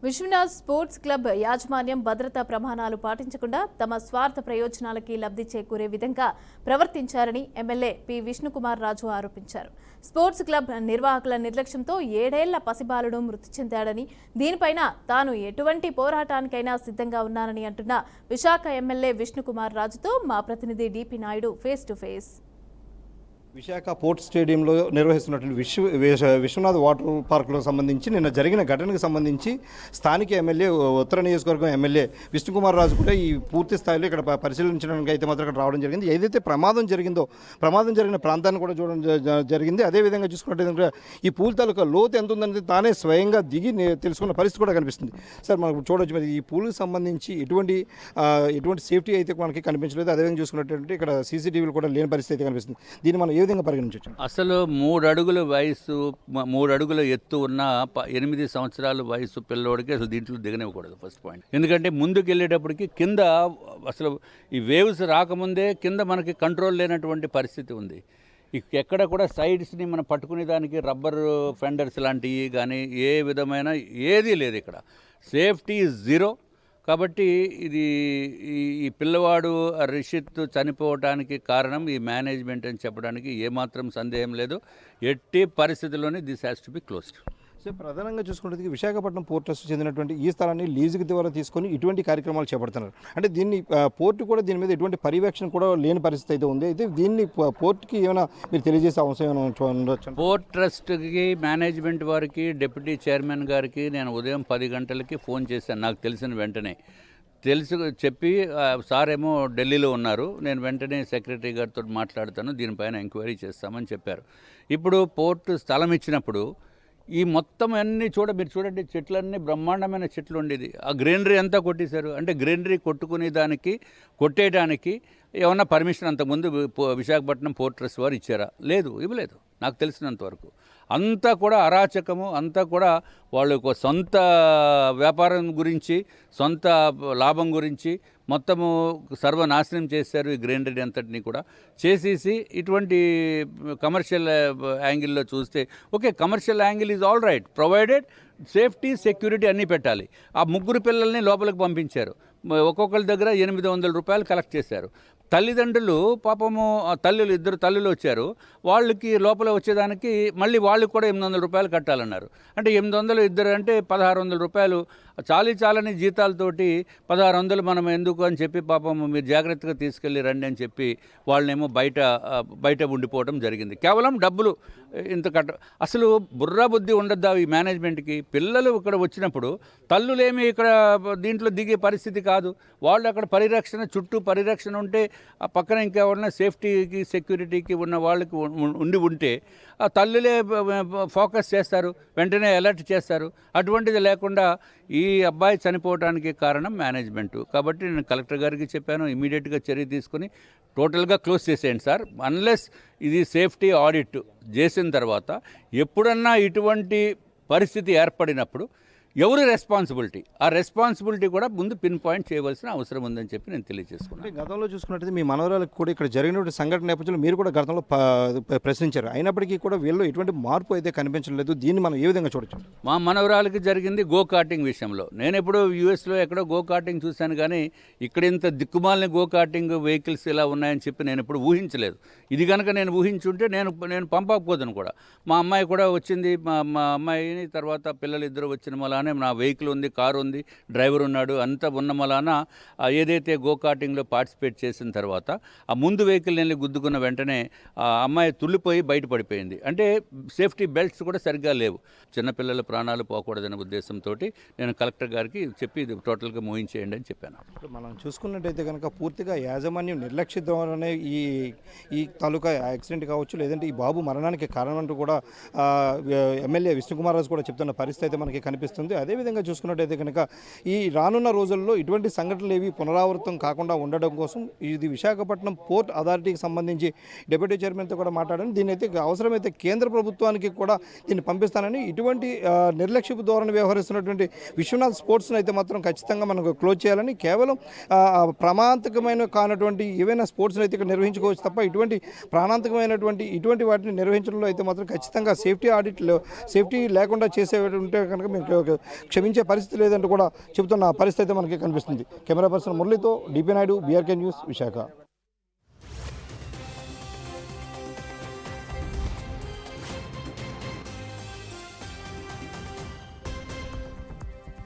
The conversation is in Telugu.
విశ్వనాథ్ స్పోర్ట్స్ క్లబ్ యాజమాన్యం భద్రతా ప్రమాణాలు పాటించకుండా తమ స్వార్థ ప్రయోజనాలకి లబ్ధి చేకూరే విధంగా ప్రవర్తించారని ఎమ్మెల్యే పి విష్ణుకుమార్ రాజు ఆరోపించారు. స్పోర్ట్స్ క్లబ్ నిర్వాహకుల నిర్లక్ష్యంతో 7 ఏళ్ల పసిబాలుడు మృతి చెందాడని, దీనిపైన తాను ఎటువంటి పోరాటానికైనా సిద్ధంగా ఉన్నానని అంటున్న విశాఖ ఎమ్మెల్యే విష్ణుకుమార్ రాజుతో మా ప్రతినిధి DP Naidu face to face. Visakha port స్టేడియంలో నిర్వహిస్తున్నటువంటి విశ్వనాథ్ వాటర్ పార్కులకు సంబంధించి నిన్న జరిగిన ఘటనకు సంబంధించి స్థానిక ఎమ్మెల్యే ఉత్తర నియోజకవర్గం ఎమ్మెల్యే విష్ణుకుమార్ రాజు కూడా ఈ పూర్తి స్థాయిలో ఇక్కడ పరిశీలించడానికి అయితే మాత్రం ఇక్కడ రావడం జరిగింది. ఏదైతే ప్రమాదం జరిగిన ప్రాంతాన్ని కూడా చూడడం జరిగింది. అదేవిధంగా చూసుకున్నట్టు ఈ పూల్ తాలూకా లోతు ఎంత ఉందనేది తానే స్వయంగా దిగి తెలుసుకున్న పరిస్థితి కూడా కనిపిస్తుంది. సార్, మనకు చూడవచ్చు, మరి ఈ పూల్కి సంబంధించి ఎటువంటి సేఫ్టీ అయితే మనకి కనిపించలేదు. అదేవిధంగా చూసుకున్నట్టు ఇక్కడ సీసీటీవీలు కూడా లేని పరిస్థితి అయితే కనిపిస్తుంది. దీన్ని మనం ఏ విధంగా పరిగణించవచ్చు? అసలు 3 అడుగుల వయసు 3 అడుగుల ఎత్తు ఉన్న 8 సంవత్సరాల వయసు పిల్లోడికి అసలు దీంట్లో దిగనివ్వకూడదు. First point. ఎందుకంటే ముందుకు వెళ్ళేటప్పటికి కింద అసలు ఈ వేవ్స్ రాకముందే కింద మనకి కంట్రోల్ లేనటువంటి పరిస్థితి ఉంది. ఎక్కడ కూడా సైడ్స్ని మనం పట్టుకునే దానికి రబ్బర్ ఫెండర్స్ లాంటివి కానీ ఏ విధమైన ఏదీ లేదు. ఇక్కడ సేఫ్టీ జీరో. కాబట్టి ఇది ఈ పిల్లవాడు రిషిత్ చనిపోవటానికి కారణం ఈ మేనేజ్మెంట్ అని చెప్పడానికి ఏమాత్రం సందేహం లేదు. ఎట్టి పరిస్థితుల్లోనే this has to be closed. So ప్రధానంగా చూసుకుంటే విశాఖపట్నం పోర్ట్ ట్రస్ట్ చెందినటువంటి ఈ స్థలాన్ని లీజుకి ద్వారా తీసుకొని ఇటువంటి కార్యక్రమాలు చేపడుతున్నారు. అంటే దీన్ని పోర్టు కూడా దీని మీద ఎటువంటి పర్యవేక్షణ కూడా లేని పరిస్థితి అయితే ఉంది. అయితే దీన్ని పోర్టుకి ఏమైనా మీరు తెలియజేసే అవసరం ఏమైనా ఉండొచ్చు? పోర్ట్ ట్రస్ట్కి మేనేజ్మెంట్ వారికి డిప్యూటీ చైర్మన్ గారికి నేను ఉదయం 10 గంటలకి ఫోన్ చేశాను. నాకు తెలిసిన వెంటనే చెప్పి సార్ ఏమో ఢిల్లీలో ఉన్నారు, నేను వెంటనే సెక్రటరీ గారితో మాట్లాడతాను, దీనిపైన ఎంక్వైరీ చేస్తామని చెప్పారు. ఇప్పుడు పోర్టు స్థలం ఇచ్చినప్పుడు ఈ మొత్తం అన్నీ మీరు చూడండి, చెట్లన్నీ బ్రహ్మాండమైన చెట్లు ఉండేది. ఆ గ్రీనరీ అంతా కొట్టేశారు. అంటే గ్రీనరీ కొట్టేయడానికి ఏమన్నా పర్మిషన్ అంతకుముందు విశాఖపట్నం పోర్ట్ ట్రస్ట్ వారు ఇచ్చారా? లేదు, ఇవ్వలేదు నాకు తెలిసినంత వరకు. అంతా కూడా అరాచకము, అంతా కూడా వాళ్ళ సొంత వ్యాపారం గురించి, సొంత లాభం గురించి మొత్తము సర్వనాశనం చేశారు. ఈ గ్రీనరీ అంతటినీ కూడా చేసేసి ఇటువంటి కమర్షియల్ యాంగిల్లో చూస్తే okay, commercial angle is all right, provided safety security అన్నీ పెట్టాలి. ఆ 3 పిల్లల్ని లోపలికి పంపించారు. ఒక్కొక్కరి దగ్గర 800 రూపాయలు కలెక్ట్ చేశారు. తల్లిదండ్రులు పాపము, ఇద్దరు తల్లులు వచ్చారు. వాళ్ళకి లోపల వచ్చేదానికి మళ్ళీ వాళ్ళకి కూడా 800 రూపాయలు కట్టాలన్నారు. అంటే 800 ఇద్దరు అంటే 1600 రూపాయలు. చాలని జీతాలతోటి 1600 మనం ఎందుకు అని చెప్పి పాపం మీరు జాగ్రత్తగా తీసుకెళ్ళి రండి అని చెప్పి వాళ్ళనేమో బయట ఉండిపోవడం జరిగింది. కేవలం డబ్బులు ఇంత అసలు బుర్రా బుద్ధి ఉండద్దా ఈ మేనేజ్మెంట్కి? పిల్లలు ఇక్కడ వచ్చినప్పుడు తల్లులేమి ఇక్కడ దీంట్లో దిగే పరిస్థితి కాదు. వాళ్ళు అక్కడ చుట్టూ పరిరక్షణ ఉంటే ఆ పక్కన ఇంకెవరైనా సేఫ్టీకి సెక్యూరిటీకి ఉన్న వాళ్ళకి ఉంటే ఆ తల్లులే ఫోకస్ చేస్తారు, వెంటనే అలర్ట్ చేస్తారు. అటువంటిది లేకుండా ఈ అబ్బాయి చనిపోవడానికి కారణం మేనేజ్మెంటు. కాబట్టి నేను కలెక్టర్ గారికి చెప్పాను, ఇమీడియట్గా చర్య తీసుకుని టోటల్గా క్లోజ్ చేసేయండి సార్. అన్లెస్ ఇది సేఫ్టీ ఆడిట్ చేసిన తర్వాత ఎప్పుడన్నా ఇటువంటి పరిస్థితి ఏర్పడినప్పుడు ఎవరు రెస్పాన్సిబిలిటీ, ఆ రెస్పాన్సిబిలిటీ కూడా ముందు పిన్ పాయింట్ చేయవలసిన అవసరం ఉందని చెప్పి నేను తెలియజేసుకున్నాను. గతంలో చూసుకున్నట్లయితే మీ మనవరాలకు కూడా ఇక్కడ జరిగినటువంటి సంఘటన నేపథ్యంలో మీరు కూడా గతంలో ప్రశ్నించారు. అయినప్పటికీ కూడా వీళ్ళు ఎటువంటి మార్పు అయితే కనిపించలేదు. దీన్ని మనం ఏ విధంగా చూడొచ్చు? మా మనవరాలకి జరిగింది గో కార్టింగ్ విషయంలో. నేను ఎప్పుడో యూఎస్లో ఎక్కడో గో కార్టింగ్ చూశాను, కానీ ఇక్కడ ఇంత దిక్కుమాలిన గో కార్టింగ్ వెహికల్స్ ఇలా ఉన్నాయని చెప్పి నేను ఎప్పుడు ఊహించలేదు. ఇది కనుక నేను ఊహించుంటే నేను పంపకపోదును కూడా. మా అమ్మాయి కూడా వచ్చింది. మా అమ్మాయిని తర్వాత పిల్లలు ఇద్దరు వచ్చిన మలానే నా వెహికల్ ఉంది, కారు ఉంది, డ్రైవర్ ఉన్నాడు, అంతా ఉన్న మలాన ఏదైతే గో కార్టింగ్లో పార్టిసిపేట్ చేసిన తర్వాత ఆ ముందు వెహికల్ వెళ్ళి గుద్దుకున్న వెంటనే ఆ అమ్మాయి తుల్లిపోయి బయటపడిపోయింది. అంటే సేఫ్టీ బెల్ట్స్ కూడా సరిగ్గా లేవు. చిన్నపిల్లల ప్రాణాలు పోకూడదనే ఉద్దేశంతో నేను కలెక్టర్ గారికి చెప్పి ఇది టోటల్గా మోయించేయండి అని చెప్పాను. మనం చూసుకున్నట్టయితే కనుక పూర్తిగా యాజమాన్యం నిర్లక్ష్య ద్వారానే ఈ తాలూకా యాక్సిడెంట్ కావచ్చు, లేదంటే ఈ బాబు మరణానికి కారణం అంటూ కూడా ఎమ్మెల్యే విష్ణుకుమార్ రాజు కూడా చెప్తున్న పరిస్థితి అయితే మనకి కనిపిస్తుంది. అదేవిధంగా చూసుకున్నట్టయితే కనుక ఈ రానున్న రోజుల్లో ఇటువంటి సంఘటనలు ఏవి పునరావృతం కాకుండా ఉండడం కోసం ఇది విశాఖపట్నం పోర్ట్ అథారిటీకి సంబంధించి డిప్యూటీ చైర్మన్తో కూడా మాట్లాడాను. దీని అయితే అవసరమైతే కేంద్ర ప్రభుత్వానికి కూడా దీన్ని పంపిస్తానని, ఇటువంటి నిర్లక్ష్యపు ధోరణి వ్యవహరిస్తున్నటువంటి విశ్వనాథ్ స్పోర్ట్స్ని అయితే మాత్రం ఖచ్చితంగా మనకు క్లోజ్ చేయాలని, కేవలం ప్రమాదకమైన కానటువంటి ఏవైనా స్పోర్ట్స్ని అయితే ఇక్కడ నిర్వహించుకోవచ్చు తప్ప ఇటువంటి వాటిని నిర్వహించడంలో అయితే మాత్రం ఖచ్చితంగా సేఫ్టీ లేకుండా చేసే ఉంటే కనుక మీకు క్షమించే పరిస్థితి లేదంటూ కూడా చెబుతున్న పరిస్థితి అయితే మనకి కనిపిస్తుంది. కెమెరా పర్సన్ మురళితో DP Naidu, BRK news, Visakha.